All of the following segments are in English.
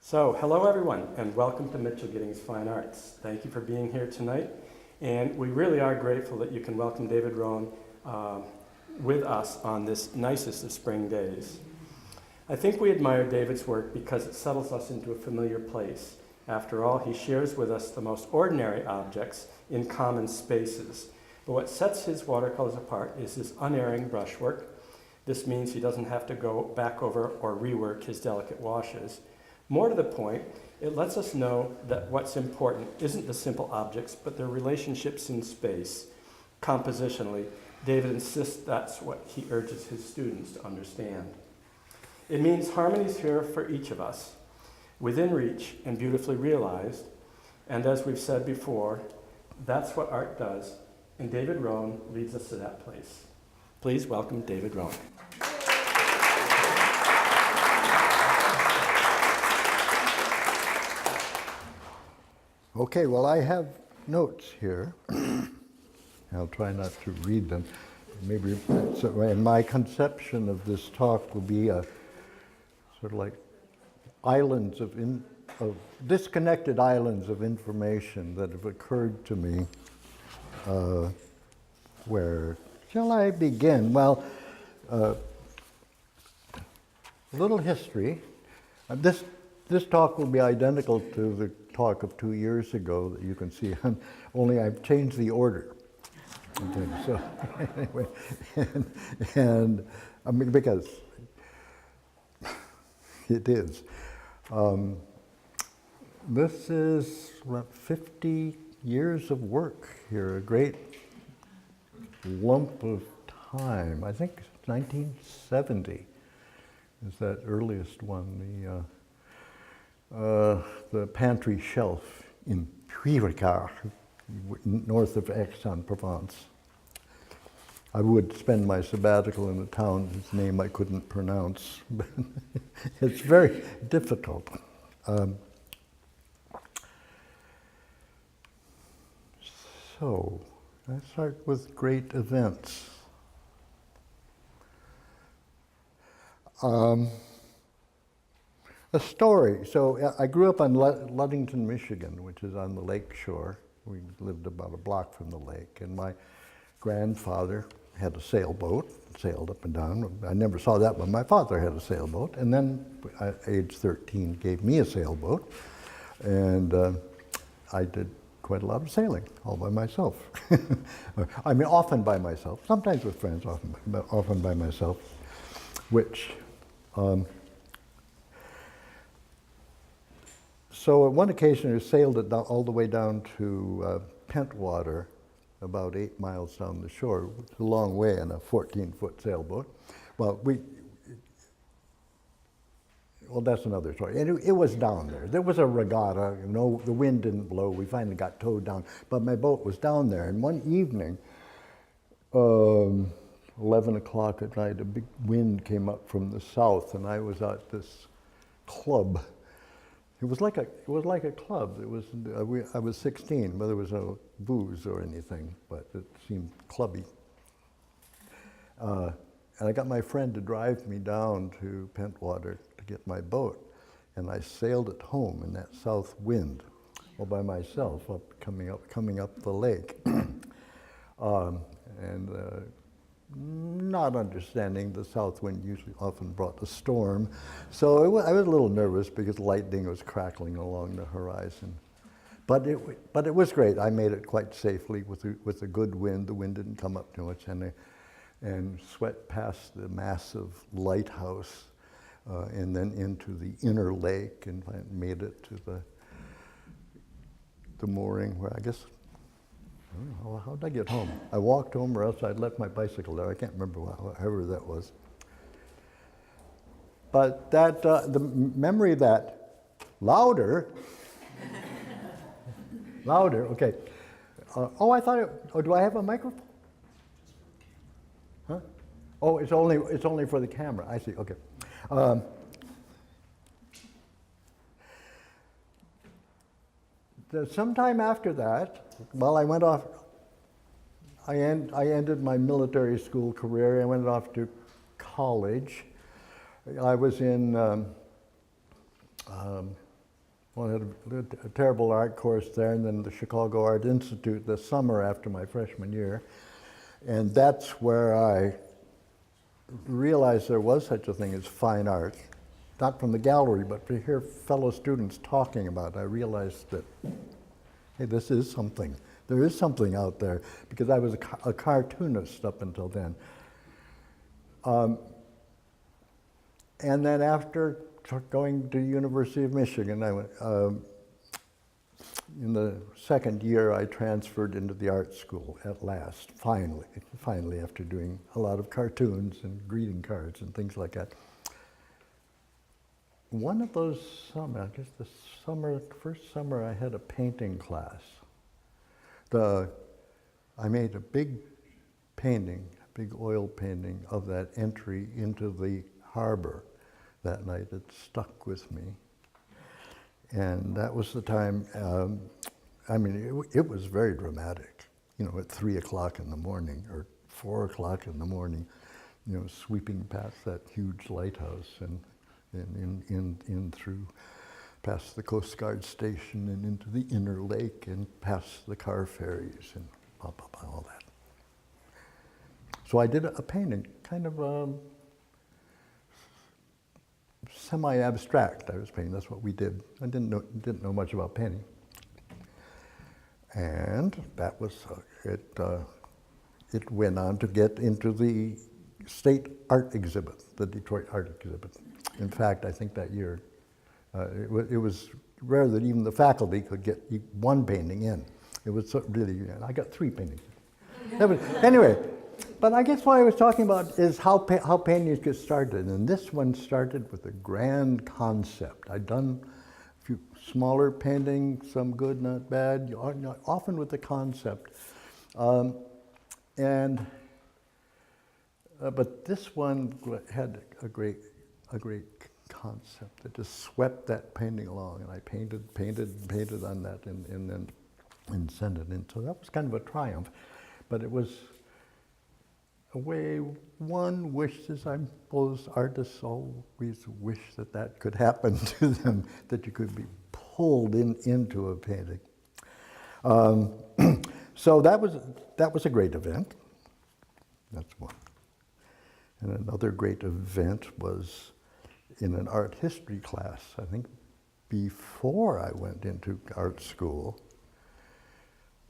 So, hello everyone, and welcome to Mitchell Giddings Fine Arts. Thank you for being here tonight, and we really are grateful that you can welcome David Rohn with us on this nicest of spring days. I think we admire David's work because it settles us into a familiar place. After all, he shares with us the most ordinary objects in common spaces. But what sets his watercolors apart is his unerring brushwork. This means he doesn't have to go back over or rework his delicate washes. More to the point, it lets us know that what's important isn't the simple objects, but their relationships in space. Compositionally, David insists that's what he urges his students to understand. It means harmonies here for each of us, within reach and beautifully realized, and as we've said before, that's what art does, and David Rohn leads us to that place. Please welcome David Rohn. Okay, well, I have notes here. I'll try not to read them. Maybe, and my conception of this talk will be a sort of like islands of disconnected islands of information that have occurred to me. Where shall I begin? Well, a little history. This talk will be identical to the talk of 2 years ago that you can see, only I've changed the order. Okay, so anyway, and I mean, because it is. This is about 50 years of work here, a great lump of time. I think 1970 is that earliest one, the pantry shelf in Puyricard, north of Aix-en-Provence. I would spend my sabbatical in a town whose name I couldn't pronounce, but it's very difficult. So, let's start with great events. A story. So I grew up on Ludington, Michigan, which is on the lake shore. We lived about a block from the lake, and my grandfather had a sailboat, sailed up and down. I never saw that, but my father had a sailboat, and then at age 13 gave me a sailboat, and I did quite a lot of sailing, all by myself. I mean, often by myself, sometimes with friends, often by myself, which so on one occasion, I sailed it all the way down to Pentwater, about 8 miles down the shore. It's a long way in a 14-foot sailboat. Well, that's another story. And it was down there. There was a regatta. The wind didn't blow. We finally got towed down. But my boat was down there. And one evening, 11 o'clock at night, a big wind came up from the south, and I was at this club. It was like a club. It was I was 16, but there was no booze or anything, but it seemed clubby. And I got my friend to drive me down to Pentwater to get my boat, and I sailed it home in that south wind, all by myself, coming up the lake, and not understanding the south wind usually often brought a storm. So I was a little nervous because lightning was crackling along the horizon. But it was great. I made it quite safely with a good wind. The wind didn't come up too much, and swept past the massive lighthouse and then into the inner lake, and made it to the mooring where I guess, I don't know, how did I get home? I walked home, or else I'd left my bicycle there. I can't remember however that was. But that the memory that louder, okay. I thought do I have a microphone? Huh? Oh, it's only for the camera. I see. Okay. Sometime after that, well, I went off. I ended my military school career. I went off to college. I was in Well, I had a terrible art course there, and then the Chicago Art Institute the summer after my freshman year. And that's where I realized there was such a thing as fine art. Not from the gallery, but to hear fellow students talking about it, I realized that, hey, this is something. There is something out there, because I was a cartoonist up until then. And then after going to the University of Michigan, I went, in the second year I transferred into the art school at last, finally after doing a lot of cartoons and greeting cards and things like that. One of those summers, I guess the first summer I had a painting class. I made a big painting, a big oil painting of that entry into the harbor that night. It stuck with me. And that was the time, it was very dramatic, at 3 o'clock in the morning or 4 o'clock in the morning, sweeping past that huge lighthouse and in through, past the Coast Guard station and into the inner lake and past the car ferries and all that. So I did a painting, kind of semi-abstract. I was painting. That's what we did. I didn't know much about painting, and that was it. It went on to get into the state art exhibit, the Detroit art exhibit. In fact, I think that year it was rare that even the faculty could get one painting in. It was really. I got 3 paintings. Anyway. But I guess what I was talking about is how paintings get started, and this one started with a grand concept. I'd done a few smaller paintings, some good, not bad, often with the concept. But this one had a great concept that just swept that painting along, and I painted on that, and sent it in. So that was kind of a triumph, but it was a way one wishes, I suppose artists always wish that could happen to them, that you could be pulled into a painting. So that was a great event. That's one. And another great event was in an art history class, I think before I went into art school.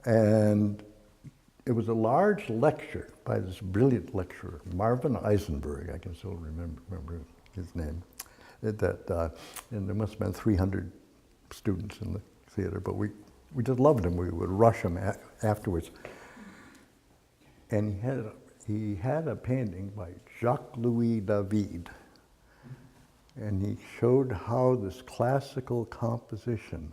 And it was a large lecture by this brilliant lecturer, Marvin Eisenberg. I can still remember his name. And there must have been 300 students in the theater, but we just loved him. We would rush him afterwards. And he had a painting by Jacques-Louis David, and he showed how this classical composition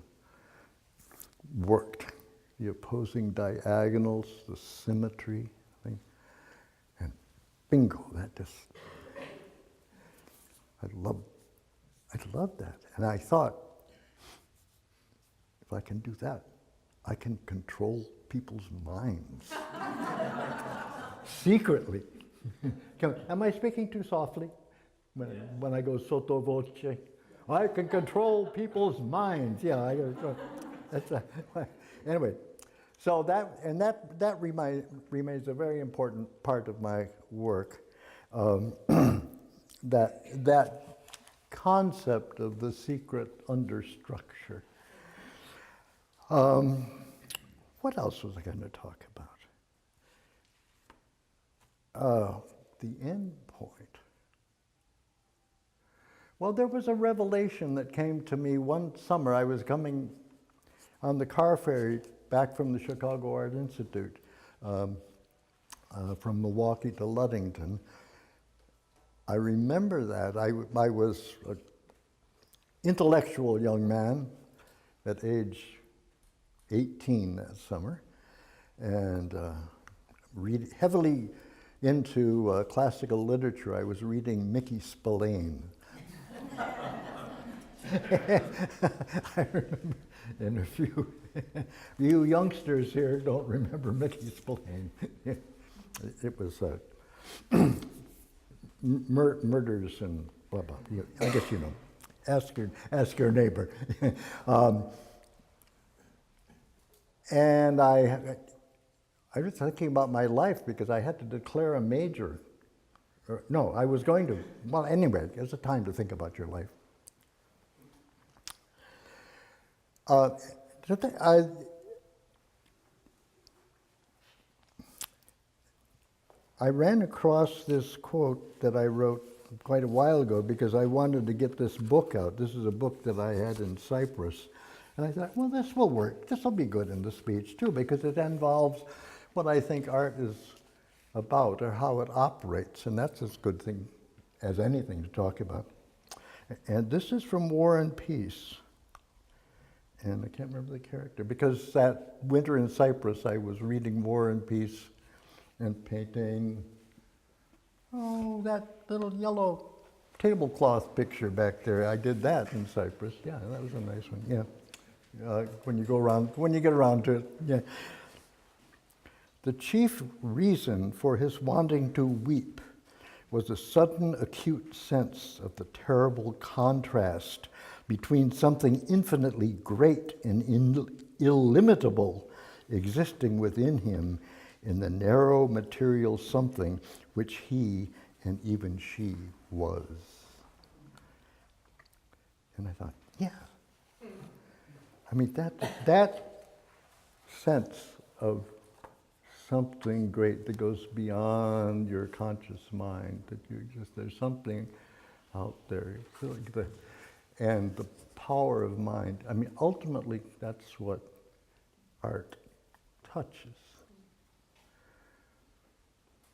worked. The opposing diagonals, the symmetry, and bingo, that just, I loved that. And I thought, if I can do that, I can control people's minds. Secretly. Am I speaking too softly when I go sotto voce? I can control people's minds. Yeah, anyway. So that remains a very important part of my work. That concept of the secret understructure. What else was I going to talk about? The end point. Well, there was a revelation that came to me one summer. I was coming on the car ferry back from the Chicago Art Institute, from Milwaukee to Ludington. I remember that. I was an intellectual young man at age 18 that summer, and heavily into classical literature. I was reading Mickey Spillane. I remember, and a few you youngsters here don't remember Mickey Spillane. It was murders and blah, blah. I guess you know. Ask your neighbor. And I was thinking about my life because I had to declare a major. No, I was going to. Well, anyway, it's a time to think about your life. I ran across this quote that I wrote quite a while ago because I wanted to get this book out. This is a book that I had in Cyprus. And I thought, well, this will work. This will be good in the speech too because it involves what I think art is about or how it operates. And that's as good thing as anything to talk about. And this is from War and Peace. And I can't remember the character because that winter in Cyprus I was reading War and Peace and painting, that little yellow tablecloth picture back there. I did that in Cyprus. Yeah, that was a nice one. Yeah, when you get around to it. Yeah. The chief reason for his wanting to weep was a sudden acute sense of the terrible contrast between something infinitely great and illimitable existing within him in the narrow material something which he and even she was. And I thought, yeah. I mean, that sense of something great that goes beyond your conscious mind, that there's something out there. And the power of mind. I mean, ultimately, that's what art touches.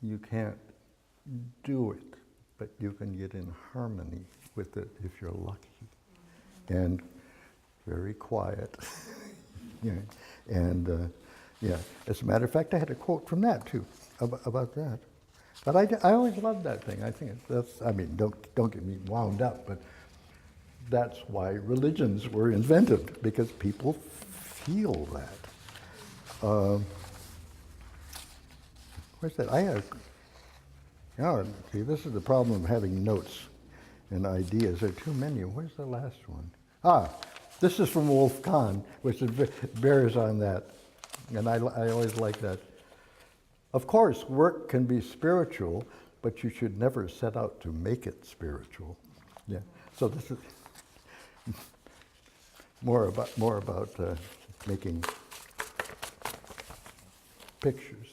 You can't do it, but you can get in harmony with it if you're lucky. And very quiet. And as a matter of fact, I had a quote from that too, about that. But I always loved that thing. I think don't get me wound up, but that's why religions were invented, because people feel that. Where's that? See, this is the problem of having notes and ideas. There are too many. Where's the last one? This is from Wolf Kahn, which bears on that. And I always like that. Of course, work can be spiritual, but you should never set out to make it spiritual. Yeah. So this is more about making pictures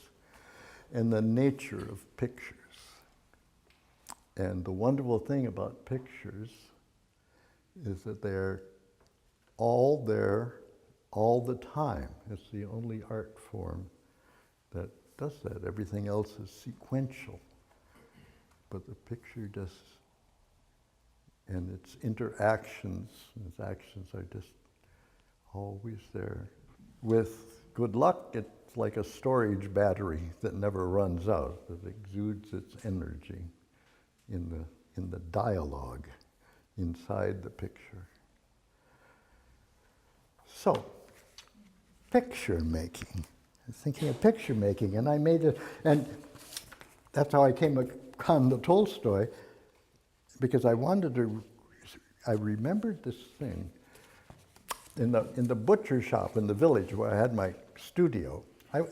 and the nature of pictures. And the wonderful thing about pictures is that they're all there all the time. It's the only art form that does that. Everything else is sequential. But the picture just, and its interactions, its actions are just always there. With good luck, it's like a storage battery that never runs out, that exudes its energy in the dialogue inside the picture. So, picture making. I was thinking of picture making, and I made it, and that's how I came upon the Tolstoy, because I remembered this thing in the butcher shop in the village where I had my studio.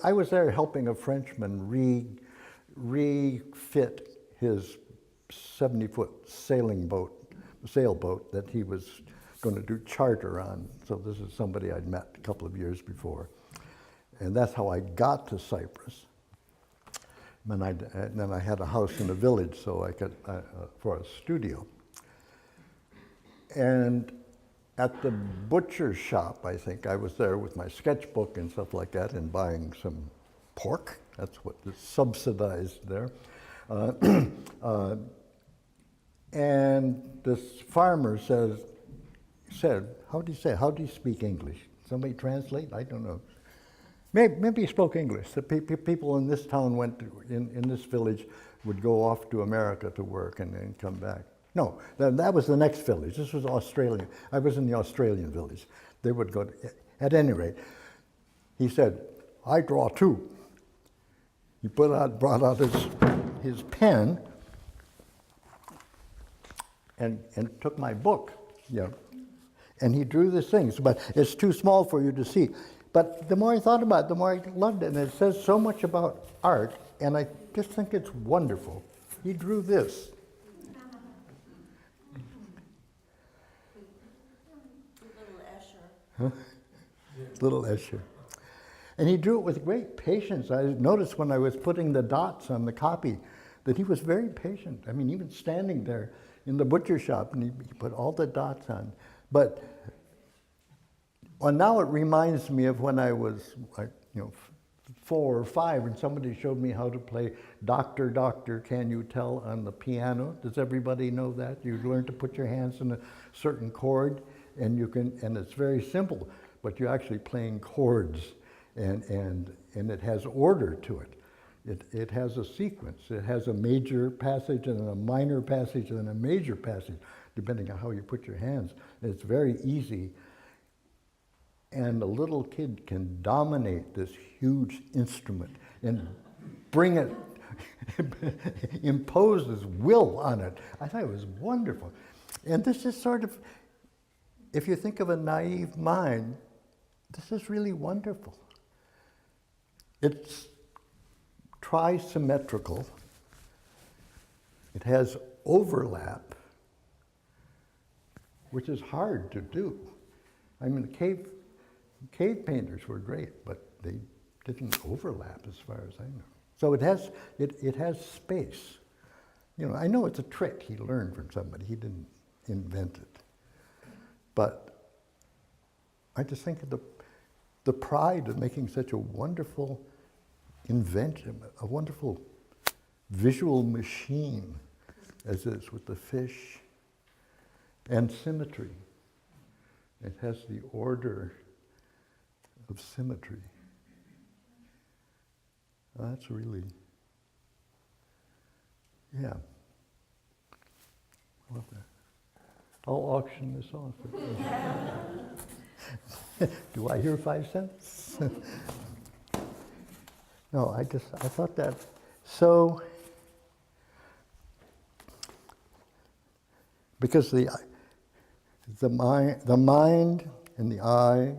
I was there helping a Frenchman refit his 70-foot sailboat that he was going to do charter on. So this is somebody I'd met a couple of years before. And that's how I got to Cyprus. And then I had a house in the village so I could, for a studio. And at the butcher shop, I think, I was there with my sketchbook and stuff like that and buying some pork. That's what is subsidized there. And this farmer said, how do you speak English? Somebody translate? I don't know. Maybe he spoke English. The people in this town in this village would go off to America to work and then come back. No, that was the next village. This was Australia. I was in the Australian village. They would go at any rate. He said, I draw too. He brought out his pen and took my book Yeah. And he drew these things, but it's too small for you to see. But the more I thought about it, the more I loved it. And it says so much about art, and I just think it's wonderful. He drew this. Huh? Little Escher. And he drew it with great patience. I noticed when I was putting the dots on the copy that he was very patient. I mean, even standing there in the butcher shop, and he put all the dots on. But well, now it reminds me of when I was, like, 4 or 5, and somebody showed me how to play Doctor, Doctor, Can You Tell on the piano. Does everybody know that? You learn to put your hands in a certain chord, and it's very simple, but you're actually playing chords, and it has order to it. It has a sequence. It has a major passage and a minor passage and a major passage, depending on how you put your hands. It's very easy. And a little kid can dominate this huge instrument and bring it, impose his will on it. I thought it was wonderful. And this is sort of, if you think of a naive mind, this is really wonderful. It's trisymmetrical. It has overlap, which is hard to do. I mean, cave painters were great, but they didn't overlap as far as I know. So it has space. I know it's a trick he learned from somebody. He didn't invent it. But I just think of the pride of making such a wonderful invention, a wonderful visual machine, as is with the fish, and symmetry. It has the order of symmetry. That's really, yeah. I love that. I'll auction this off. Do I hear 5 cents? No, I thought that so, because the mind and the eye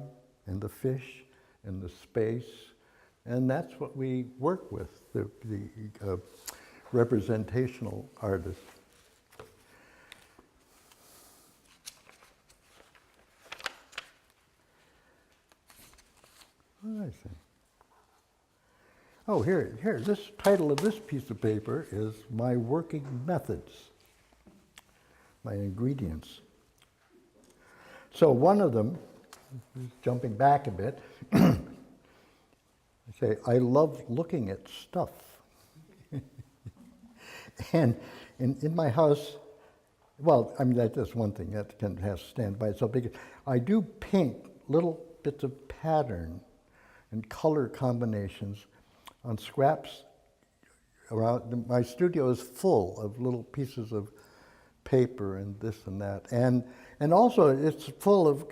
and the fish and the space, and that's what we work with, the representational artists. What did I say? Oh, here, this title of this piece of paper is My Working Methods, my ingredients. So one of them, jumping back a bit, I say, I love looking at stuff. And in my house, well, I mean, that's one thing that has to stand by itself, because I do paint little bits of pattern and color combinations on scraps around. My studio is full of little pieces of paper and this and that, and also it's full of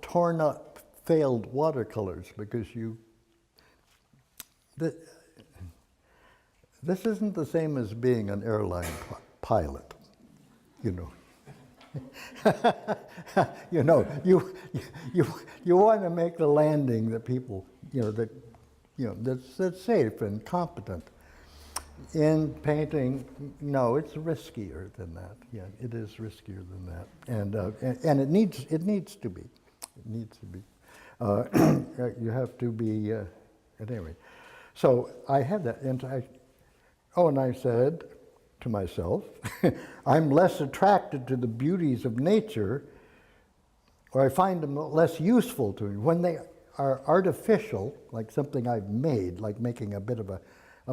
torn up, failed watercolors, because this isn't the same as being an airline pilot, You want to make the landing that people, that's safe and competent. In painting, no, it's riskier than that. Yeah, it is riskier than that, and it needs to be. It needs to be. You have to be. At any rate, so I had that, and I said to myself, I'm less attracted to the beauties of nature, or I find them less useful to me when they are artificial, like something I've made, like making a bit of a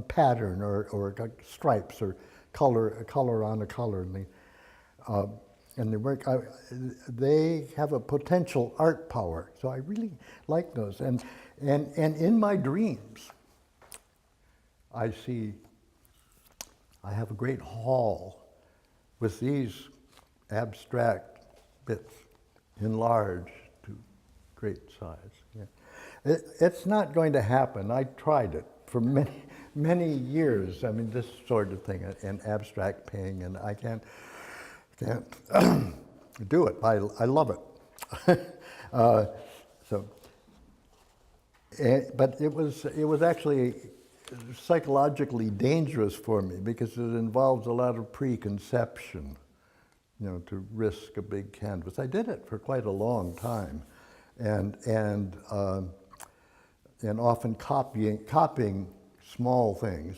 pattern or stripes or a color on a color, and they work. They have a potential art power, so I really like those. And in my dreams, I have a great hall with these abstract bits enlarged to great size. Yeah. It's not going to happen. I tried it for many years. I mean, this sort of thing, and abstract painting, and I and do it. I love it. So, but it was actually psychologically dangerous for me because it involves a lot of preconception, to risk a big canvas. I did it for quite a long time, and often copying small things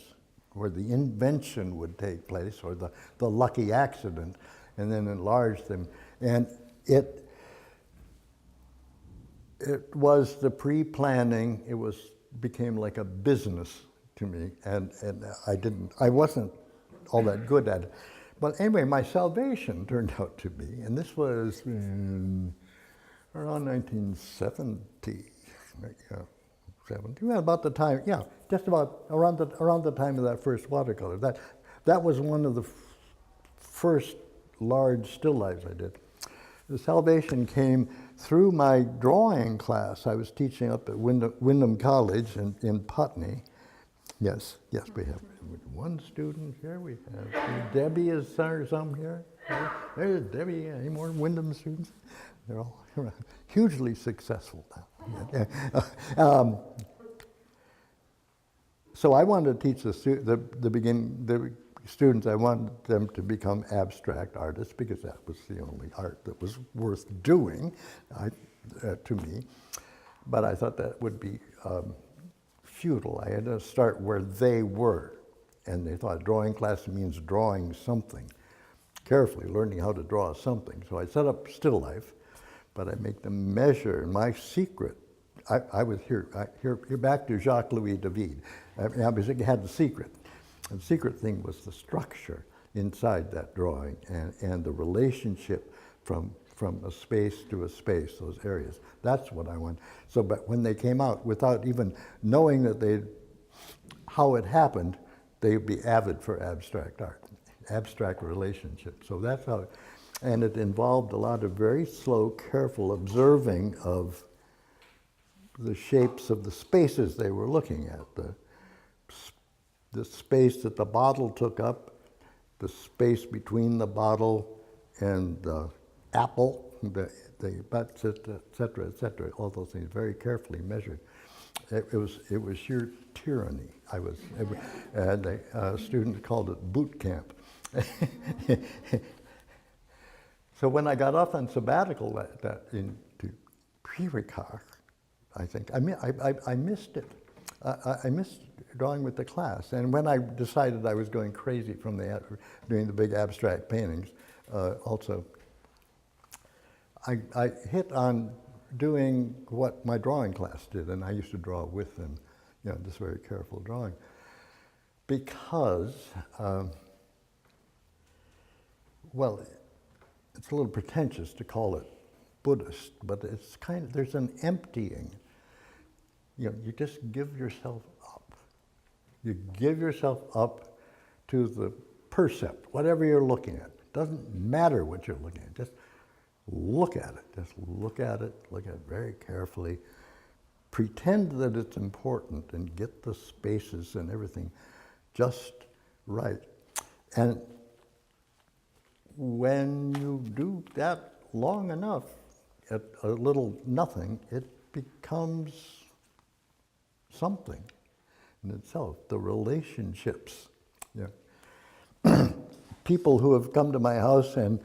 where the invention would take place or the lucky accident, and then enlarge them. And it was the pre-planning. Became like a business to me, and I wasn't all that good at it. But anyway, my salvation turned out to be, and this was around 1970, 70, well, about the time, just about around the time of that first watercolor. That was one of the first large still lifes I did. The salvation came through my drawing class. I was teaching up at Wyndham College in Putney. Yes, we have one student here. We have Debbie is some here. There's Debbie. Any more Wyndham students? They're all hugely successful now. So I wanted to teach the students. I wanted them to become abstract artists because that was the only art that was worth doing, to me. But I thought that would be futile. I had to start where they were, and they thought drawing class means drawing something, carefully learning how to draw something. So I set up still life, but I make them measure. And my secret, I was here back to Jacques-Louis David. I had the secret. And the secret thing was the structure inside that drawing and the relationship from a space to a space, those areas. That's what I want. So, but when they came out, without even knowing how it happened, they'd be avid for abstract art, abstract relationships. So that's how, and it involved a lot of very slow, careful observing of the shapes of the spaces they were looking at, the space that the bottle took up, the space between the bottle and the apple, the butts, et cetera, all those things very carefully measured. It was sheer tyranny. And a student called it boot camp. So when I got off on sabbatical into Puricard, I think I missed it. I missed drawing with the class, and when I decided I was going crazy from doing the big abstract paintings, also, I hit on doing what my drawing class did, and I used to draw with them, this very careful drawing, because, well, it's a little pretentious to call it Buddhist, but it's there's an emptying. You just give yourself up. You give yourself up to the percept, whatever you're looking at. It doesn't matter what you're looking at. Just look at it. Just look at it very carefully. Pretend that it's important and get the spaces and everything just right. And when you do that long enough, at a little nothing, it becomes something in itself, the relationships. People who have come to my house and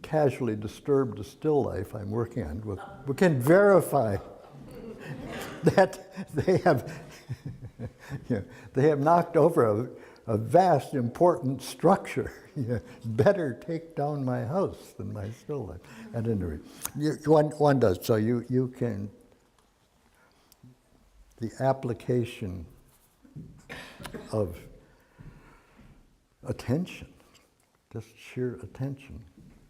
casually disturbed the still life I'm working on we can verify that they have knocked over a vast, important structure. Better take down my house than my still life. At any rate, one does. So you can. The application of attention, just sheer attention,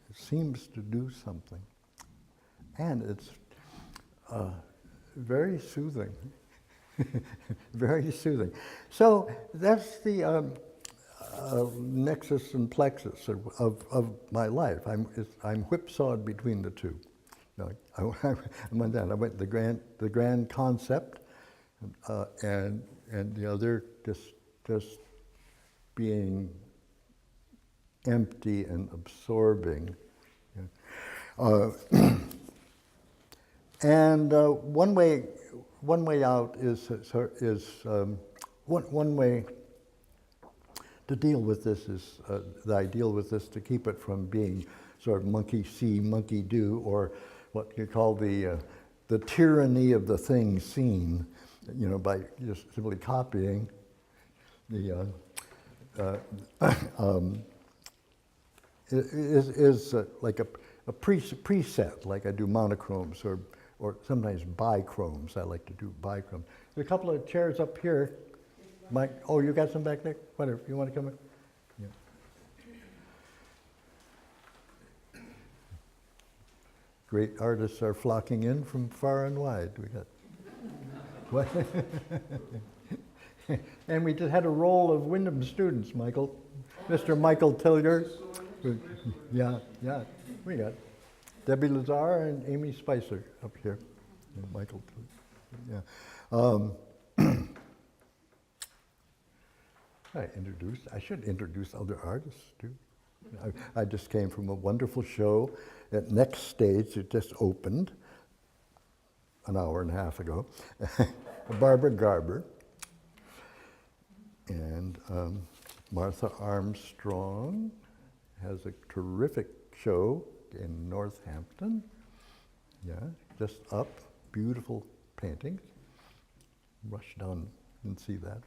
it seems to do something. And it's very soothing, very soothing. So that's the nexus and plexus of my life. I'm whipsawed between the two. I went the grand concept, and the other just being empty and absorbing. And one way out is one way to deal with this is that I deal with this to keep it from being sort of monkey see, monkey do, or what you call the tyranny of the thing seen, by just simply copying the is like a preset, like I do monochromes or sometimes bichromes. I like to do bichromes. There's a couple of chairs up here. Mike, oh, you got some back there? Whatever, you want to come in? Yeah. Great artists are flocking in from far and wide. We got what? And we just had a roll of Wyndham students, Michael. Mr. Michael Tillier. Yeah, we got Debbie Lazar and Amy Spicer up here. And Michael Tillier. Yeah. I should introduce other artists too. I just came from a wonderful show at Next Stage. It just opened an hour and a half ago. Barbara Garber and Martha Armstrong has a terrific show in Northampton. Yeah, just up, beautiful paintings. Rush down and see that.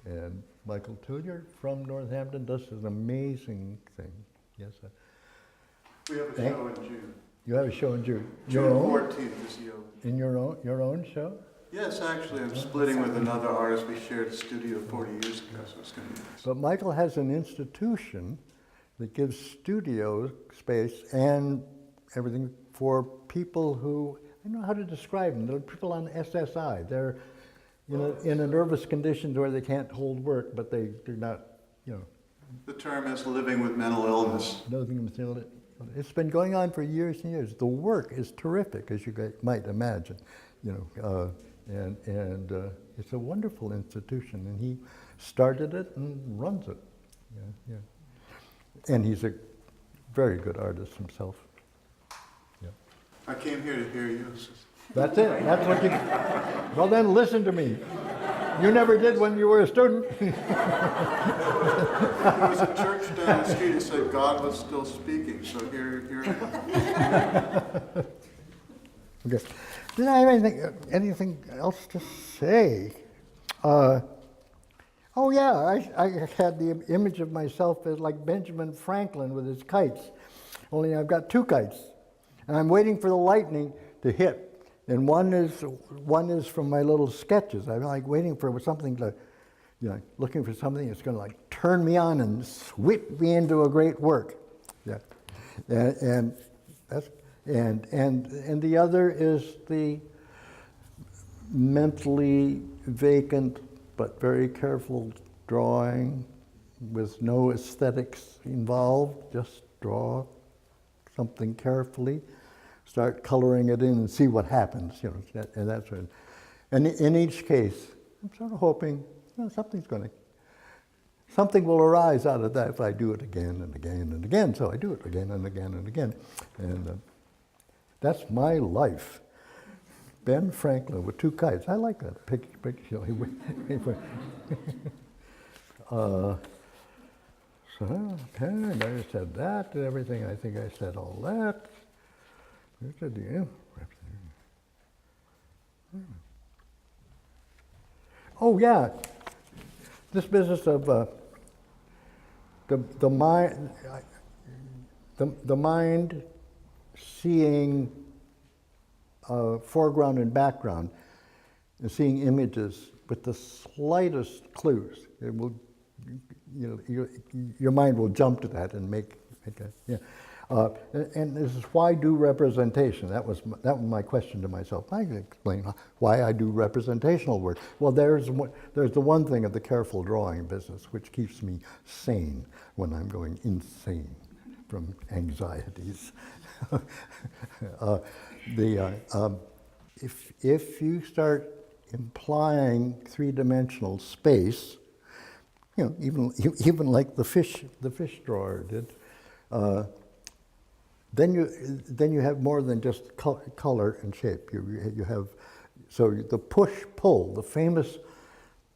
And Michael Tillier from Northampton does an amazing thing. Yes, we have a show in June. You have a show in June. June 14th is the opening. In your own show? Yes, actually, I'm splitting with another artist. We shared a studio 40 years ago, so it's going to be nice. But Michael has an institution that gives studio space and everything for people who, I don't know how to describe them. They're people on SSI. They're in a nervous condition where they can't hold work, but they're not, The term is living with mental illness. It's been going on for years and years. The work is terrific, as you might imagine, and it's a wonderful institution, and he started it and runs it. Yeah. And he's a very good artist himself. Yeah. I came here to hear you. That's it. That's what you. Well, then listen to me. You never did when you were a student. There was a church down the street that said God was still speaking, so here I am. Okay. Did I have anything else to say? Oh yeah, I had the image of myself as like Benjamin Franklin with his kites. Only I've got two kites, and I'm waiting for the lightning to hit. And one is from my little sketches. I'm like waiting for something to, looking for something that's going to like turn me on and sweep me into a great work. Yeah, and the other is the mentally vacant but very careful drawing with no aesthetics involved. Just draw something carefully. Start coloring it in and see what happens, and that's it. And in each case, I'm sort of hoping, something will arise out of that if I do it again and again and again. So I do it again and again and again, and that's my life. Ben Franklin with two kites. I like that picture. So okay, I said that and everything. I think I said all that. Oh yeah, this business of the mind seeing foreground and background and seeing images with the slightest clues. It will, your mind will jump to that and make it. Yeah. And this is why do representation? That was my question to myself. I can explain why I do representational work. Well, there's the one thing of the careful drawing business which keeps me sane when I'm going insane from anxieties. If you start implying three-dimensional space, even like the fish drawer did. Then you have more than just color and shape. You have, so the push-pull, the famous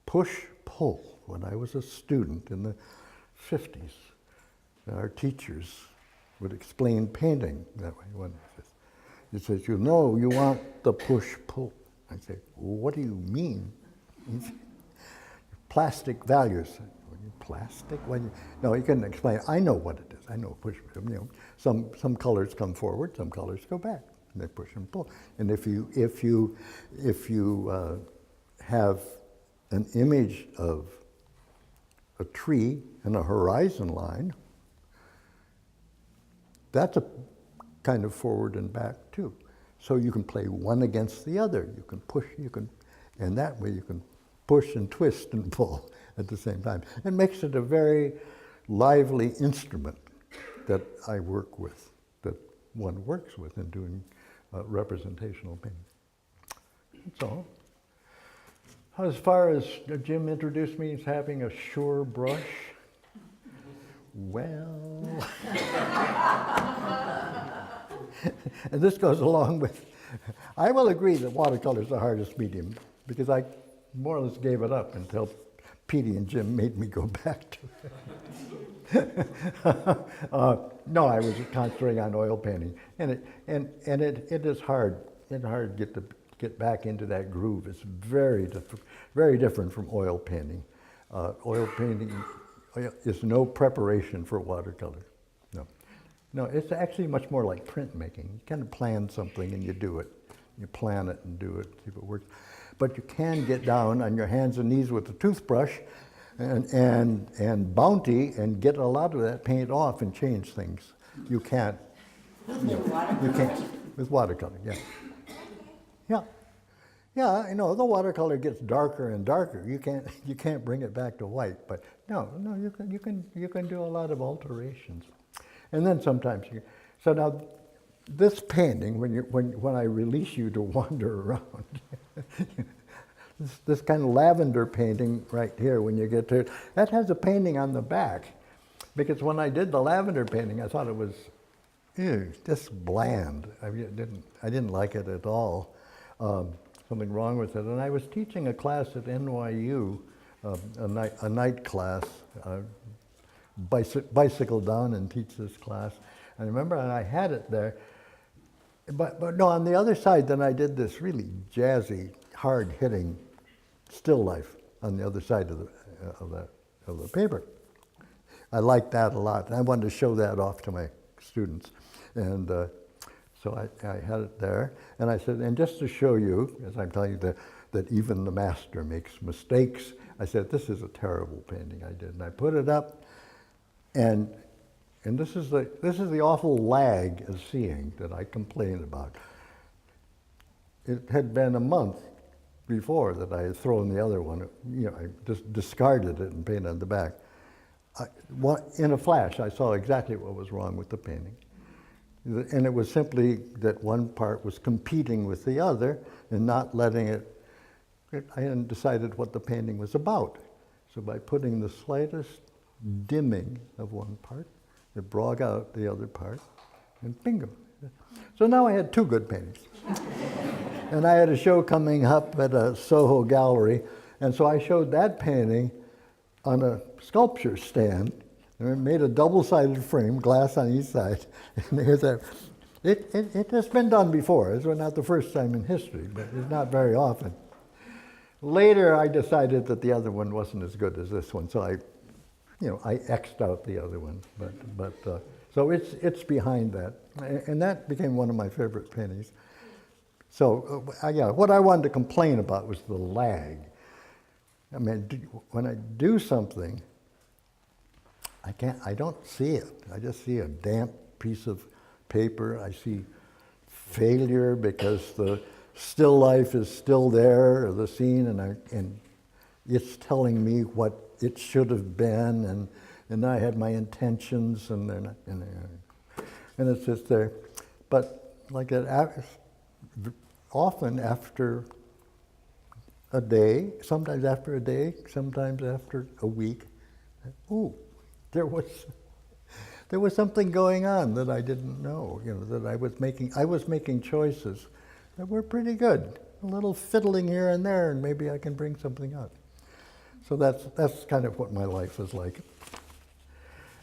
push-pull. When I was a student in the 50s, our teachers would explain painting that way. When he says, you want the push-pull. I say, what do you mean? Plastic values. Plastic? No, you couldn't explain it. I know what it is. I know push. Some colors come forward, some colors go back. And they push and pull. And if you have an image of a tree and a horizon line, that's a kind of forward and back too. So you can play one against the other. You can push, and that way you can push and twist and pull at the same time. It makes it a very lively instrument that I work with, that one works with in doing representational painting. That's all. As far as Jim introduced me as having a sure brush, well, and this goes along with, I will agree that watercolor is the hardest medium because I more or less gave it up until Petey and Jim made me go back to it. No, I was concentrating on oil painting, and it is hard. It's hard to get back into that groove. It's very different from oil painting. Oil painting is no preparation for watercolor. No, it's actually much more like printmaking. You kind of plan something and you do it. You plan it and do it, see if it works. But you can get down on your hands and knees with a toothbrush and bounty and get a lot of that paint off and change things. You can't. You can't with watercolor. Yeah. I know the watercolor gets darker and darker. You can't bring it back to white. But no, you can do a lot of alterations. And then sometimes so now this painting, when I release you to wander around, this kind of lavender painting right here, when you get to it, that has a painting on the back. Because when I did the lavender painting, I thought it was just bland. I didn't like it at all. Something wrong with it. And I was teaching a class at NYU, a night class. Bicycle down and teach this class. And I remember I had it there. But no, on the other side, then I did this really jazzy, hard-hitting still life on the other side of the paper. I liked that a lot. And I wanted to show that off to my students. And so I had it there. And I said, and just to show you, as I'm telling you, that even the master makes mistakes, I said, this is a terrible painting I did. And I put it up. And this is the awful lag of seeing that I complain about. It had been a month before that I had thrown the other one. I just discarded it and painted on the back. In a flash, I saw exactly what was wrong with the painting. And it was simply that one part was competing with the other and not letting it. I hadn't decided what the painting was about. So by putting the slightest dimming of one part, it brought out the other part, and bingo. So now I had two good paintings. And I had a show coming up at a Soho gallery, and so I showed that painting on a sculpture stand, and I made a double-sided frame, glass on each side. And here's that. It has been done before. This was not the first time in history, but it's not very often. Later, I decided that the other one wasn't as good as this one, so I X'd out the other one, but so it's behind that, and that became one of my favorite paintings. So what I wanted to complain about was the lag. I mean, when I do something, I don't see it. I just see a damp piece of paper. I see failure because the still life is still there, or the scene, and it's telling me what it should have been, and I had my intentions, and they're not, and it's just there. But like that, often after a day, sometimes after a week, ooh, there was something going on that I didn't know, that I was making choices that were pretty good. A little fiddling here and there, and maybe I can bring something out. So that's kind of what my life is like.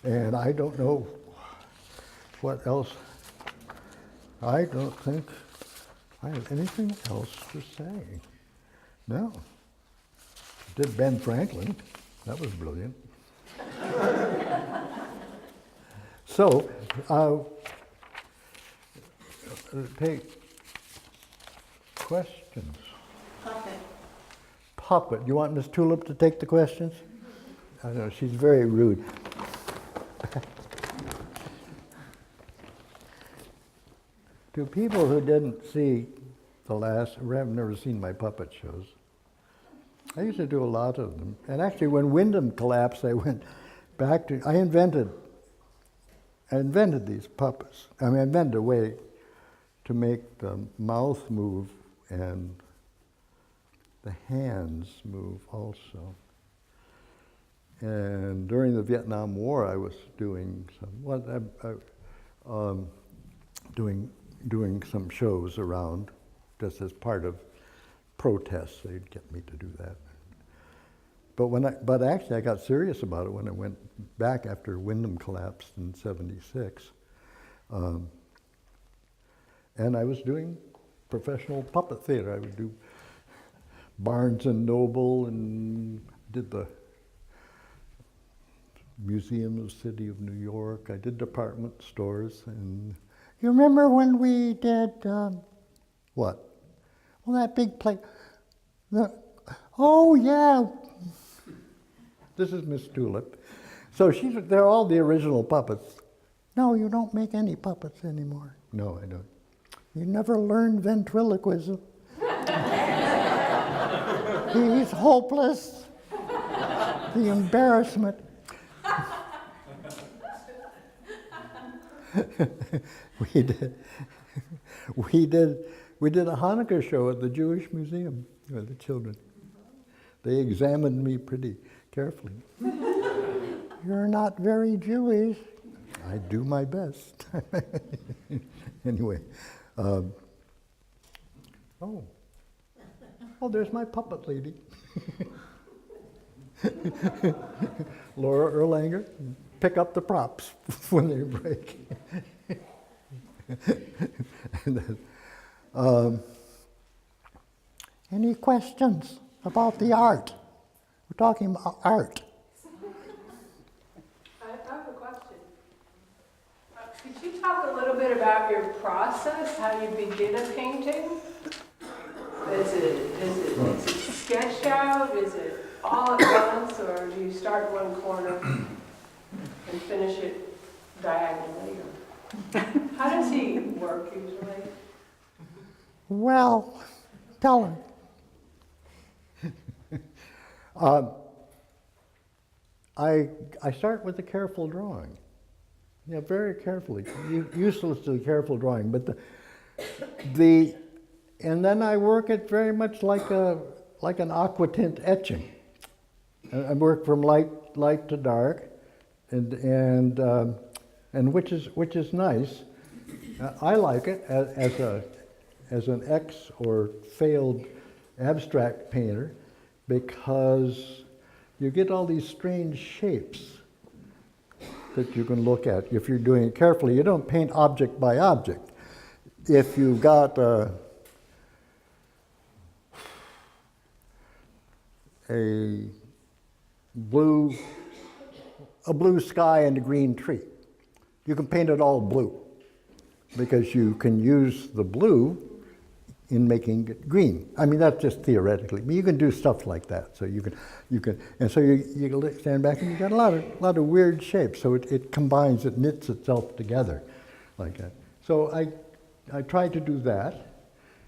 And I don't know what else. I don't think I have anything else to say. No. Did Ben Franklin. That was brilliant. So, take questions. Puppet. You want Miss Tulip to take the questions? I know, she's very rude. To people who didn't see have never seen my puppet shows, I used to do a lot of them. And actually, when Wyndham collapsed, I went back to, I invented these puppets. I invented a way to make the mouth move and the hands move also. And during the Vietnam War, I was doing doing some shows around, just as part of protests. They'd get me to do that. But actually, I got serious about it when I went back after Wyndham collapsed in '76, and I was doing professional puppet theater. I would do Barnes and Noble, and did the Museum of the City of New York. I did department stores. And you remember when we did what? Well, that big play. Oh yeah. This is Miss Tulip. So they're all the original puppets. No, you don't make any puppets anymore. No, I don't. You never learned ventriloquism. He's hopeless. The embarrassment. We did a Hanukkah show at the Jewish Museum with the children. They examined me pretty carefully. You're not very Jewish. I do my best. Anyway. Oh, there's my puppet lady. Laura Erlanger. Pick up the props when they break. Any questions about the art? We're talking about art. I have a question. Could you talk a little bit about your process, how you begin a painting? Is it sketched out? Is it all at once, or do you start one corner and finish it diagonally? How does he work usually? Well, tell her. I start with a careful drawing. Yeah, very carefully, uselessly careful drawing. But and then I work it very much like an aquatint etching. I work from light to dark, and which is nice. I like it as an ex or failed abstract painter, because you get all these strange shapes that you can look at if you're doing it carefully. You don't paint object by object. If you've got a blue sky and a green tree, you can paint it all blue, because you can use the blue in making it green. I mean, that's just theoretically, but you can do stuff like that. So you can, and so you stand back and you got a lot of weird shapes. So it combines, it knits itself together like that. So I try to do that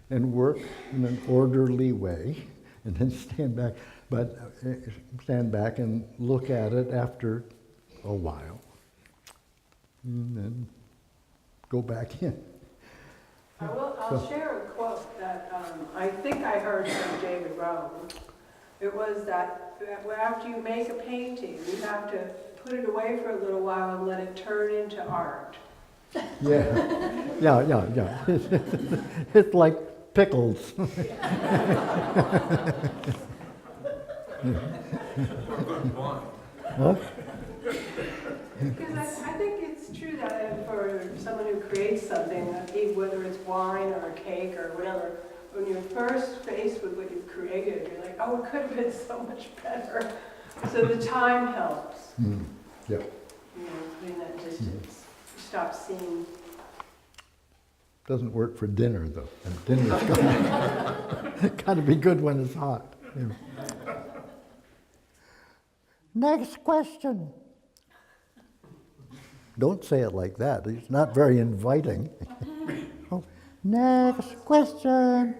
and work in an orderly way, and then stand back and look at it after a while, and then go back in. I'll share a quote that I think I heard from David Rohn, It was that after you make a painting, you have to put it away for a little while and let it turn into art. Yeah. It's like pickles. Huh? Because I think it's true that for someone who creates something, whether it's wine or a cake or whatever, when you're first faced with what you've created, you're like, oh, it could have been so much better. So the time helps. Yeah. You know, putting that distance. You stop seeing. Doesn't work for dinner though. And dinner's got to be good when it's hot. Yeah. Next question. Don't say it like that. It's not very inviting. Oh, next question.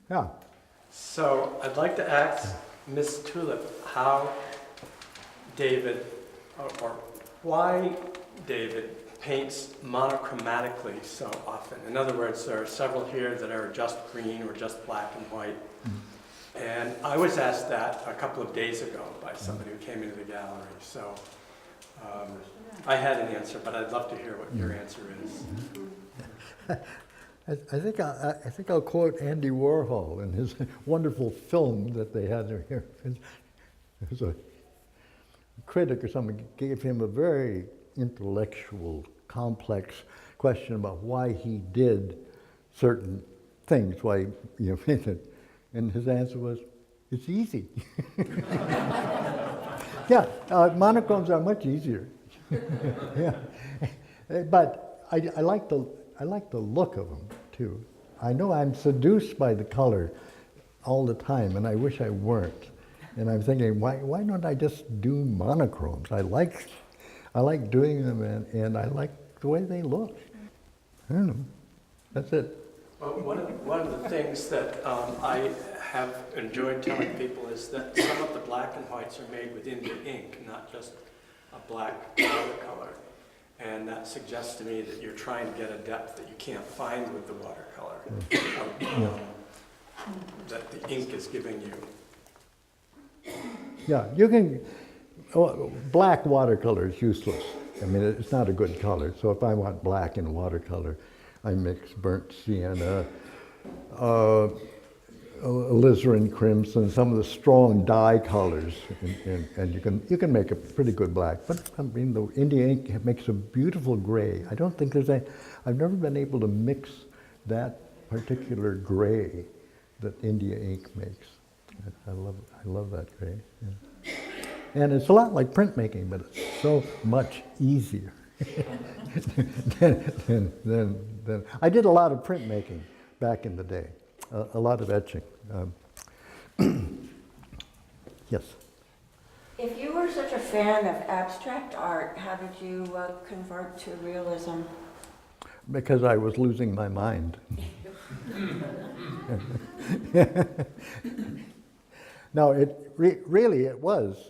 Yeah. So I'd like to ask Miss Tulip how David, or why David paints monochromatically so often. In other words, there are several here that are just green or just black and white. And I was asked that a couple of days ago by somebody who came into the gallery. So I had an answer, but I'd love to hear what your answer is. I think I'll quote Andy Warhol in his wonderful film that they had here. There's a critic or someone gave him a very intellectual, complex question about why he did certain things, why and his answer was, it's easy. Yeah, monochromes are much easier. Yeah, but I like the look of them too. I know I'm seduced by the color all the time, and I wish I weren't. And I'm thinking, why don't I just do monochromes? I like doing them, and I like the way they look. I don't know. That's it. Well, one of the things that I have enjoyed telling people is that some of the black and whites are made with India ink, not just a black watercolor. And that suggests to me that you're trying to get a depth that you can't find with the watercolor, that the ink is giving you. Yeah, you can. Black watercolor is useless. I mean, it's not a good color. So if I want black in watercolor, I mix burnt sienna, alizarin crimson, some of the strong dye colors, and you can make a pretty good black. But I mean, the India ink makes a beautiful gray. I don't think there's I've never been able to mix that particular gray that India ink makes. I love that gray. Yeah. And it's a lot like printmaking, but it's so much easier. Then I did a lot of printmaking back in the day, a lot of etching. Yes. If you were such a fan of abstract art, how did you convert to realism? Because I was losing my mind. No, really it was.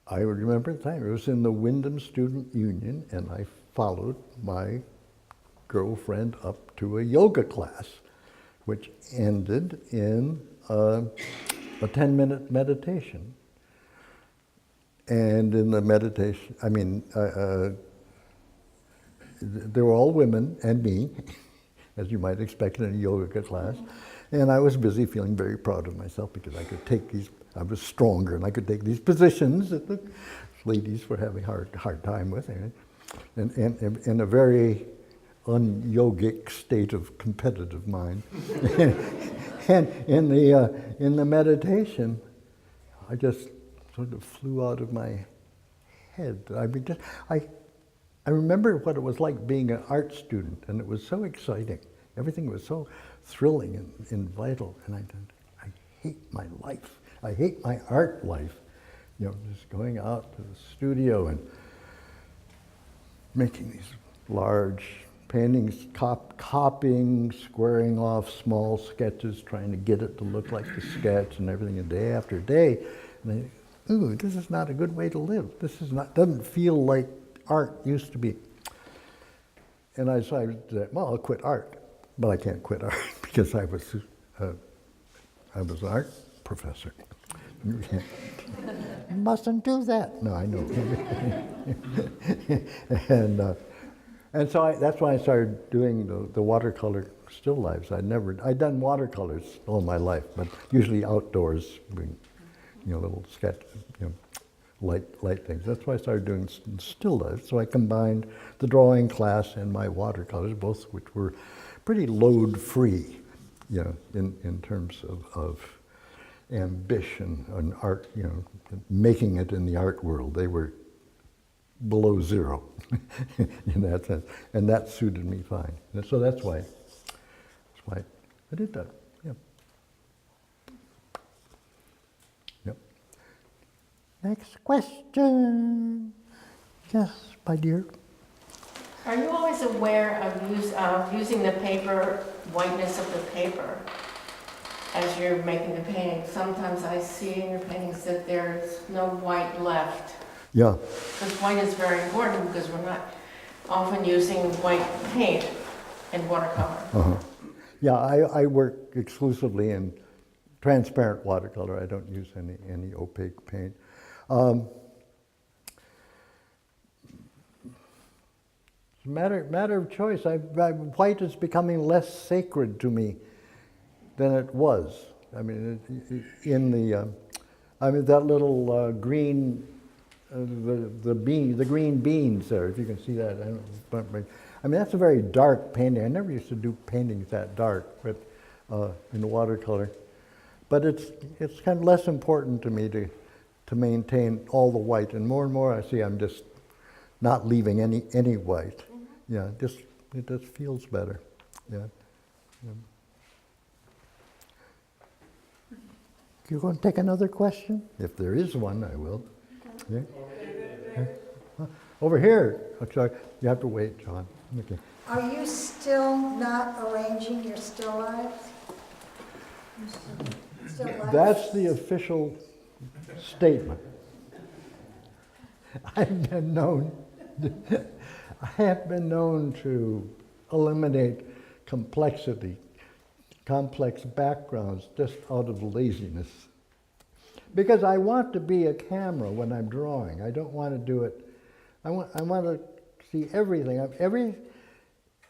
I remember the time, it was in the Wyndham Student Union, and I followed my girlfriend up to a yoga class, which ended in a 10-minute meditation. And in the meditation, they were all women and me, as you might expect in a yoga class. And I was busy feeling very proud of myself because I could take these, I was stronger and I could take these positions that the ladies were having a hard time with. And in a very un-yogic state of competitive mind. And in the meditation, I just sort of flew out of my head. I remember what it was like being an art student, and it was so exciting. Everything was so thrilling and vital, and I hate my life. I hate my art life. You know, just going out to the studio and making these large paintings, copying, squaring off small sketches, trying to get it to look like the sketch and everything, and day after day. And ooh, this is not a good way to live. This is not, doesn't feel like art used to be. And I decided that, well, I'll quit art. but I can't quit art because I was an art professor. You mustn't do that. No, I know. And so that's why I started doing the watercolor still lifes. I'd done watercolors all my life, but usually outdoors, little sketch, light things. That's why I started doing still lifes. So I combined the drawing class and my watercolors, both which were pretty load-free, in terms of ambition and art, making it in the art world. They were below zero in that sense, and that suited me fine. And so that's why I did that. Yep. Yep. Next question. Yes, my dear. Are you always aware of using the paper, whiteness of the paper, as you're making the painting? Sometimes I see in your paintings that there's no white left. Yeah. Because white is very important because we're not often using white paint in watercolor. Uh-huh. Yeah, I work exclusively in transparent watercolor. I don't use any opaque paint. It's a matter of choice. White is becoming less sacred to me than it was. I mean, that little green, the green beans there. If you can see that, I mean, that's a very dark painting. I never used to do paintings that dark, but in watercolor. But it's kind of less important to me to maintain all the white, and more I see I'm just not leaving any white. Yeah, it just feels better. Yeah. You going to take another question? If there is one, I will. Yeah. Over here. I'm sorry. You have to wait, John. Okay. Are you still not arranging your still lifes? Still lifes? That's the official statement. I have been known to eliminate complexity, complex backgrounds just out of laziness. Because I want to be a camera when I'm drawing. I don't want to do it. I want to see everything.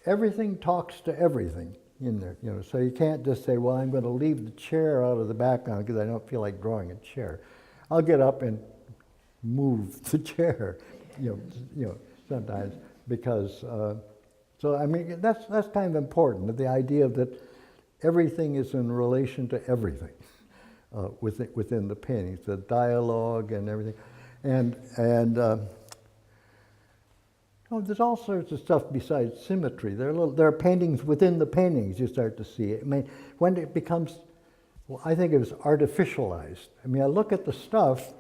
Everything talks to everything in there. So you can't just say, well, I'm going to leave the chair out of the background because I don't feel like drawing a chair. I'll get up and move the chair, sometimes because. So I mean that's kind of important. The idea that everything is in relation to everything within the paintings, the dialogue and everything, and there's all sorts of stuff besides symmetry. There are paintings within the paintings you start to see. I mean, when it becomes, well, I think it was artificialized. I mean, I look at the stuff,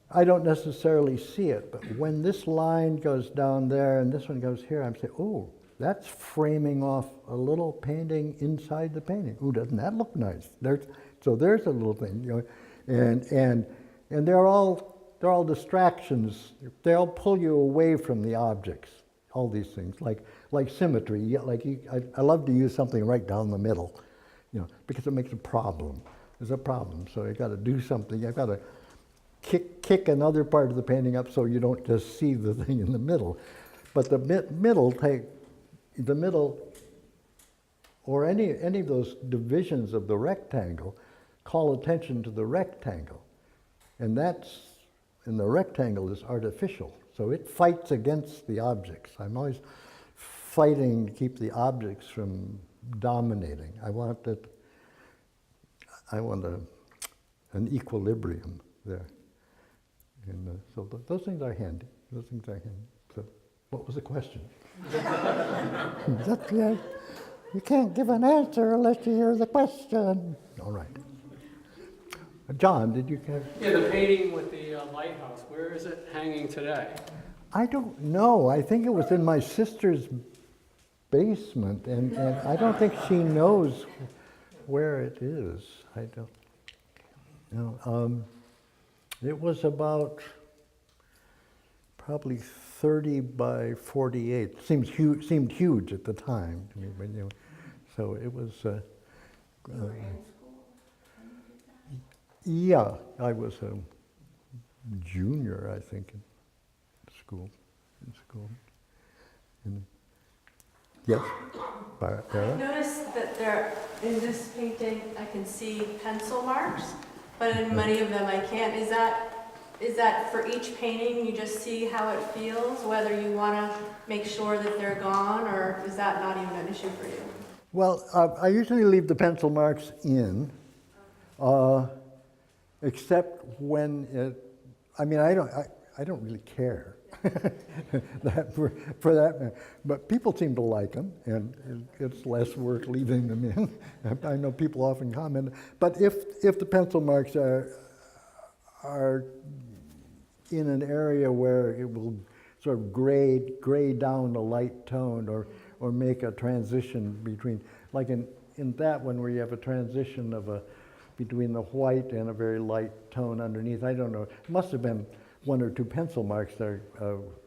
I don't necessarily see it, but when this line goes down there and this one goes here, I'm saying, oh, that's framing off a little painting inside the painting. Ooh, doesn't that look nice? So there's a little thing, and they're all distractions. They'll pull you away from the objects. All these things, like symmetry. I love to use something right down the middle, because it makes a problem. There's a problem, so you got to do something. You've got to kick another part of the painting up so you don't just see the thing in the middle. But the middle, or any of those divisions of the rectangle, call attention to the rectangle, and the rectangle is artificial, so it fights against the objects. I'm always fighting to keep the objects from dominating. I want an equilibrium there. And so those things are handy. So what was the question? You can't give an answer unless you hear the question. All right. John, did you have? Yeah, the painting with the lighthouse, where is it hanging today? I don't know. I think it was in my sister's basement, and I don't think she knows where it is. I don't know. It was about probably 30 by 48. Seemed huge at the time to me, but you know, so it was. You were in school when you did that? Yeah, I was a junior, I think, in school. Yes, I Barra? noticed that there, in this painting, I can see pencil marks, but in many of them I can't. Is that for each painting, you just see how it feels, whether you want to make sure that they're gone, or is that not even an issue for you? Well, I usually leave the pencil marks in, except when I mean, I don't really care that for that matter. But people seem to like them, and it's less work leaving them in. I know people often comment, but if the pencil marks are in an area where it will sort of gray down a light tone, or make a transition between, like in that one where you have a transition between the white and a very light tone underneath. I don't know. It must have been one or two pencil marks there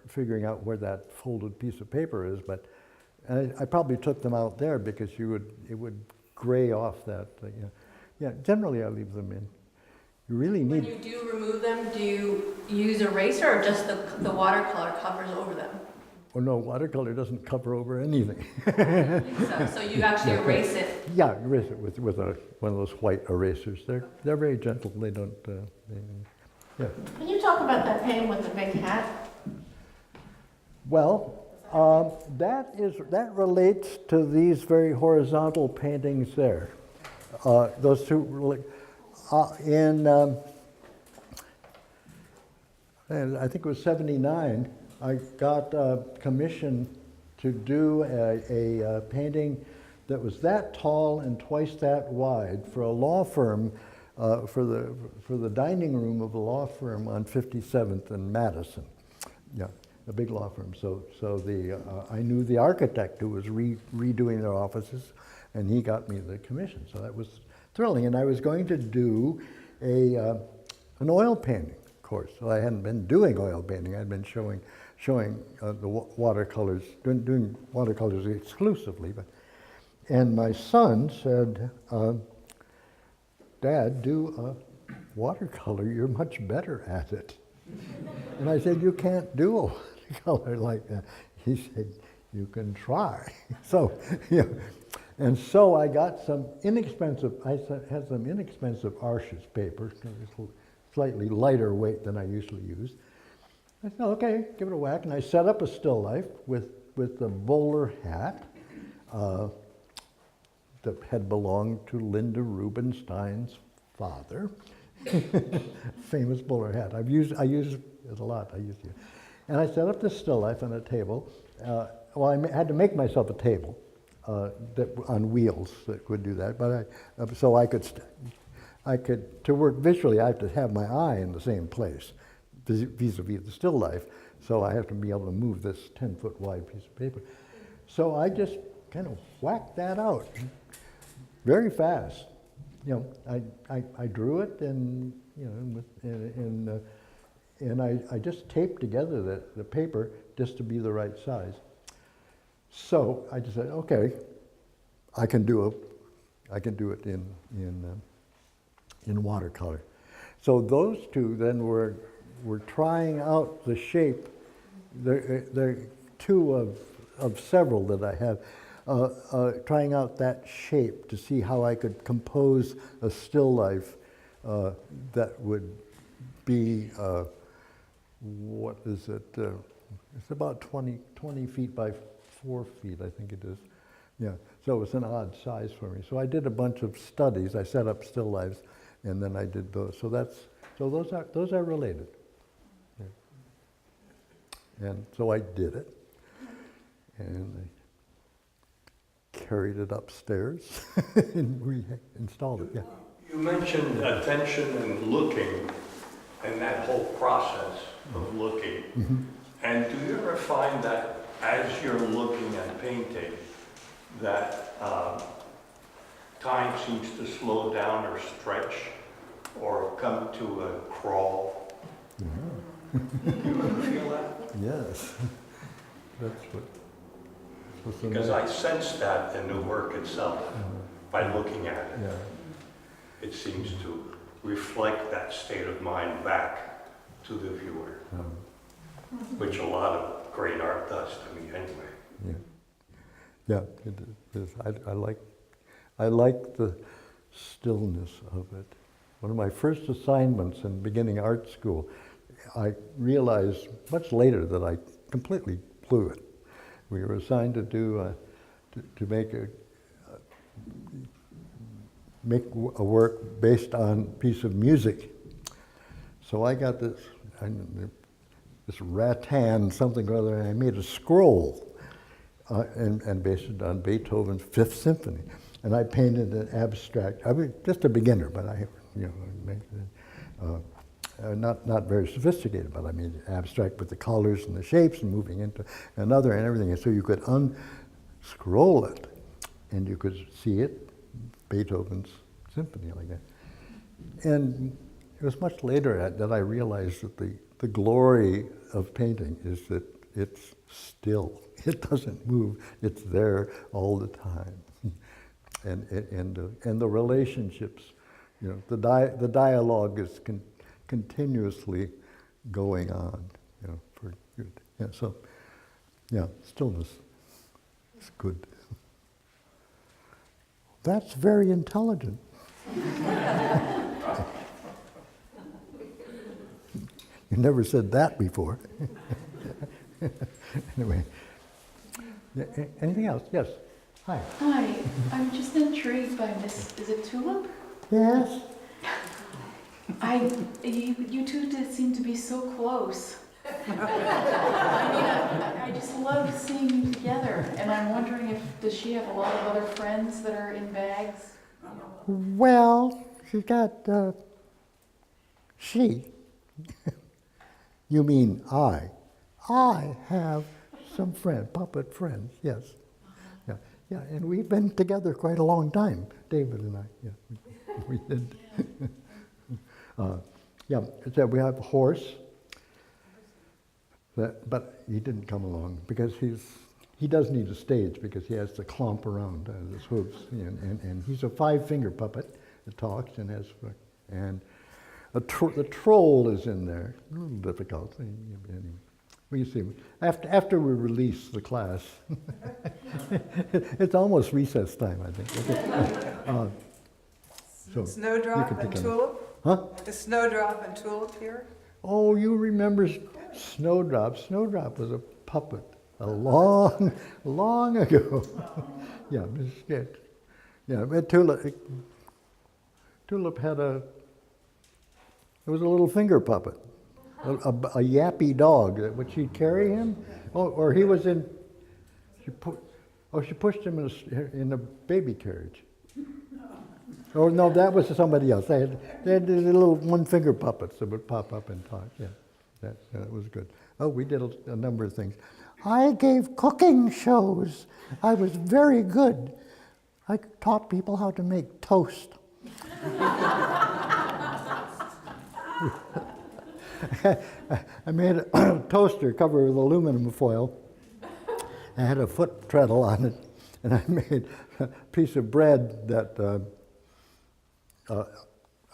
figuring out where that folded piece of paper is, but I probably took them out there because it would gray off that. Yeah, generally I leave them in. You really When need. you do remove them, do you use eraser or just the watercolor covers over them? Oh no, watercolor doesn't cover over anything. So you actually erase it. Yeah, erase it with one of those white erasers. They're very gentle. They don't. Yeah. Can you talk about that painting with the big hat? Well, that relates to these very horizontal paintings there. Those two in and I think it was '79. I got commissioned to do a painting that was that tall and twice that wide for a law firm, for the dining room of a law firm on 57th and Madison. Yeah, a big law firm. So I knew the architect who was redoing their offices, and he got me the commission. So that was thrilling. And I was going to do an oil painting course. So I hadn't been doing oil painting. I'd been showing the watercolors, doing watercolors exclusively. And my son said, "Dad, do a watercolor. You're much better at it." And I said, "You can't do a watercolor like that." He said, "You can try." So, yeah. And so I got some inexpensive, I had some inexpensive Arches paper, slightly lighter weight than I usually use. I said, okay, give it a whack. And I set up a still life with the bowler hat that had belonged to Linda Rubinstein's father. Famous bowler hat. I use it a lot. And I set up this still life on a table. Well, I had to make myself a table that on wheels that would do that. But so I could to work visually, I have to have my eye in the same place, vis-a-vis the still life. So I have to be able to move this 10-foot wide piece of paper. So I just kind of whacked that out very fast. You know, I drew it, and you know, and I just taped together the paper just to be the right size. So I just said, okay, I can do it in watercolor. So those two then were trying out the shape. They're two of several that I have, trying out that shape to see how I could compose a still life that would be, what is it? It's about 20 feet by 4 feet, I think it is. Yeah, so it was an odd size for me. So I did a bunch of studies. I set up still lifes, and then I did those. So those are related. Yeah. And so I did it, and I carried it upstairs and reinstalled it. Yeah. You mentioned attention and looking, and that whole process of looking. Mm-hmm. And do you ever find that as you're looking at painting, that time seems to slow down or stretch or come to a crawl? Do you ever feel that? Yes. That's what's so Because nice. I sense that in the work itself by looking at it. Yeah. It seems to reflect that state of mind back to the viewer, which a lot of great art does to me anyway. Yeah. Yeah, it is. I like the stillness of it. One of my first assignments in beginning art school, I realized much later that I completely blew it. We were assigned to do to make a work based on a piece of music. So I got this rattan something or other, and I made a scroll and based it on Beethoven's Fifth Symphony. And I painted an abstract. I mean, just a beginner, but I, not very sophisticated, but I made it abstract with the colors and the shapes and moving into another and everything. And so you could unscroll it, and you could see it, Beethoven's symphony like that. And it was much later that I realized that the glory of painting is that it's still. It doesn't move. It's there all the time. And the relationships, the dialogue is continuously going on, for good. Yeah, so, yeah, stillness is good. That's very intelligent. You never said that before. Anyway, anything else? Yes. Hi. Hi, I'm just intrigued by this. Is it tulip? Yes. You two did seem to be so close. I just love seeing you together, and I'm wondering does she have a lot of other friends that are in bags? Well, she's got, she. You mean I. I have some puppet friends, yes. Yeah, and we've been together quite a long time, David and I. Yeah, we did. So we have a horse, but he didn't come along because he does need a stage because he has to clomp around his hooves, and he's a 5-finger puppet that talks and has, and the troll is in there. A little difficult. Anyway. We see after we release the class. It's almost recess time, I think. So Snowdrop and Tulip? Huh? Is Snowdrop and Tulip here? Oh, you remember Snowdrop? Snowdrop was a puppet a long ago. Yeah, but Tulip had it was a little finger puppet. A yappy dog, would she carry him? Oh, or he was in, she pushed him in a baby carriage. Oh no, that was somebody else. They had these little 1-finger puppets that would pop up and talk. Yeah, that was good. Oh, we did a number of things. I gave cooking shows. I was very good. I taught people how to make toast. I made a toaster covered with aluminum foil. I had a foot treadle on it, and I made a piece of bread that out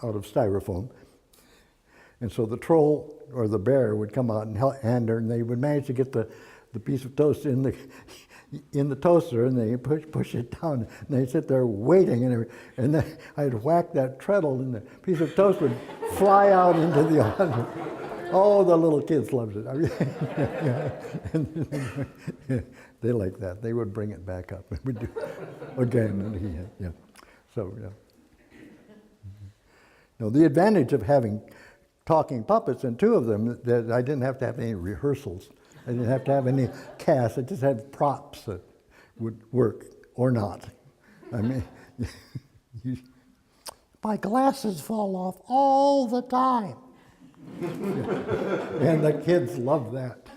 of styrofoam. And so the troll or the bear would come out and hand her, and they would manage to get the piece of toast in the toaster, and they push it down, and they sit there waiting, and then I'd whack that treadle, and the piece of toast would fly out into the audience. Oh, the little kids loved it. I mean, they liked that. They would bring it back up and we'd do again. Yeah. So, yeah. No, the advantage of having talking puppets, and 2 of them, that I didn't have to have any rehearsals. I didn't have to have any cast. I just had props that would work or not. I mean, my glasses fall off all the time. And the kids loved that.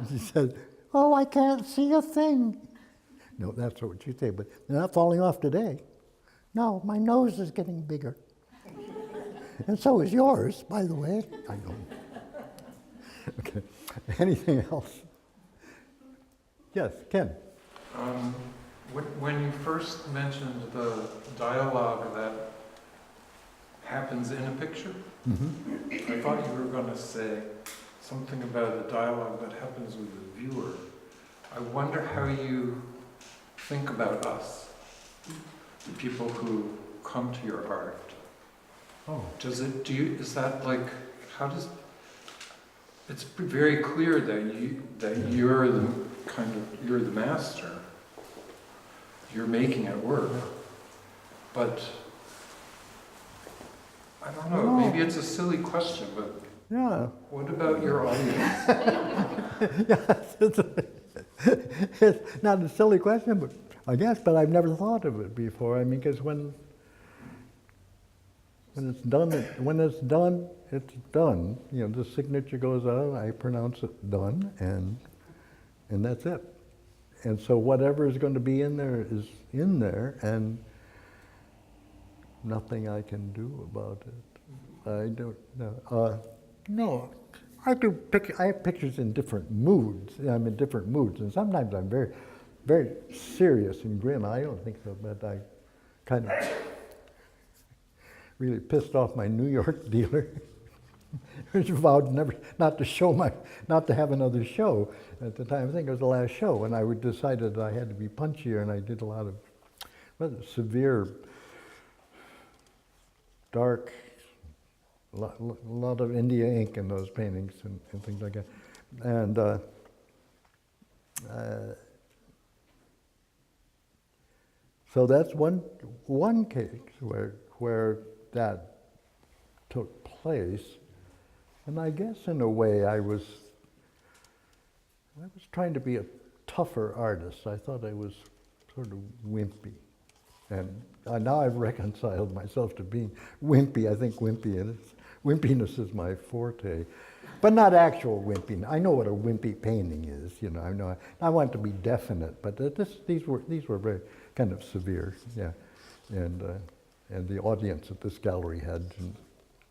She said, "Oh, I can't see a thing." No, that's what you say, but they're not falling off today. No, my nose is getting bigger. And so is yours, by the way. I know. Okay. Anything else? Yes, Ken. When you first mentioned the dialogue that happens in a picture, I thought you were going to say something about the dialogue that happens with the viewer. I wonder how you think about us, the people who come to your art. Oh. Is that like, how does, it's very clear that you're you're the master. You're making it work. But I don't know, maybe it's a silly question, but Yeah. what about your audience? It's not a silly question, but I guess, but I've never thought of it before. I mean, because when it's done, it's done. You know, the signature goes out, I pronounce it done, and that's it. And so whatever is going to be in there is in there, and nothing I can do about it. I don't know. No, I have pictures in different moods. I'm in different moods, and sometimes I'm very, very serious and grim. I don't think so, but I kind of really pissed off my New York dealer, which vowed not to have another show at the time. I think it was the last show, and I decided I had to be punchier, and I did a lot of severe, dark. A lot of India ink in those paintings and things like that. And so that's one case where that took place. And I guess in a way I was trying to be a tougher artist. I thought I was sort of wimpy. And now I've reconciled myself to being wimpy. I think wimpiness is my forte, but not actual wimpiness. I know what a wimpy painting is. You know, I want to be definite, but these were very kind of severe. Yeah, and the audience at this gallery didn't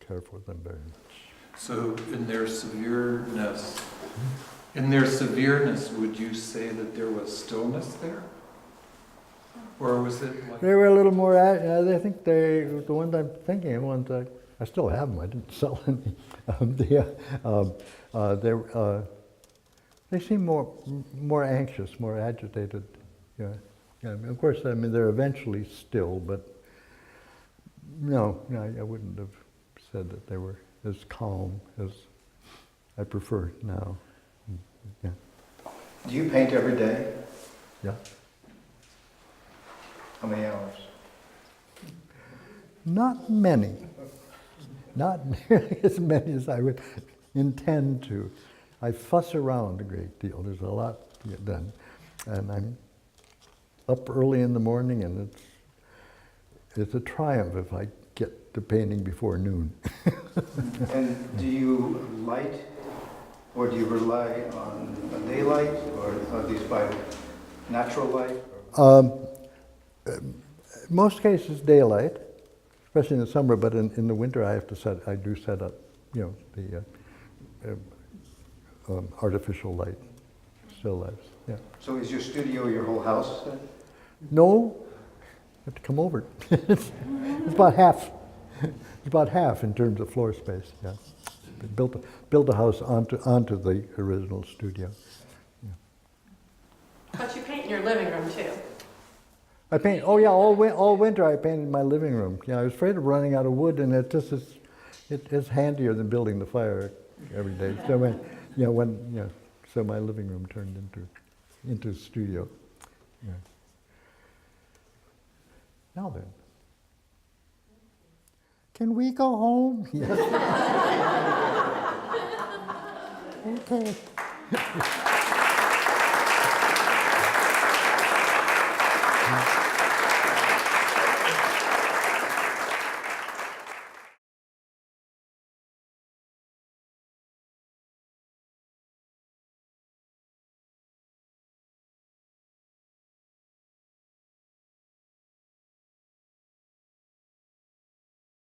care for them very much. So in their severness, would you say that there was stillness there? Or was it like... They were a little more, I think the ones I'm thinking of, I still have them, I didn't sell any. They seem more anxious, more agitated. Yeah. Of course, I mean, they're eventually still, but no, I wouldn't have said that they were as calm as I prefer now. Yeah. Do you paint every day? Yeah. How many hours? Not many. Not nearly as many as I would intend to. I fuss around a great deal. There's a lot to get done. And I'm up early in the morning, and it's a triumph if I get to painting before noon. And do you light, or do you rely on daylight, or are these by natural light? Most cases daylight, especially in the summer, but in the winter I do set up, you know, the artificial light, still lights, yeah. So is your studio your whole house then? No, you have to come over. It's about half. It's about half in terms of floor space, yeah. Built a house onto the original studio. Yeah. But you paint in your living room too. I paint. Oh yeah, all winter I painted in my living room. Yeah, I was afraid of running out of wood, and it's handier than building the fire every day. So so my living room turned into a studio. Yeah. Now then, can we go home? Yes. Okay.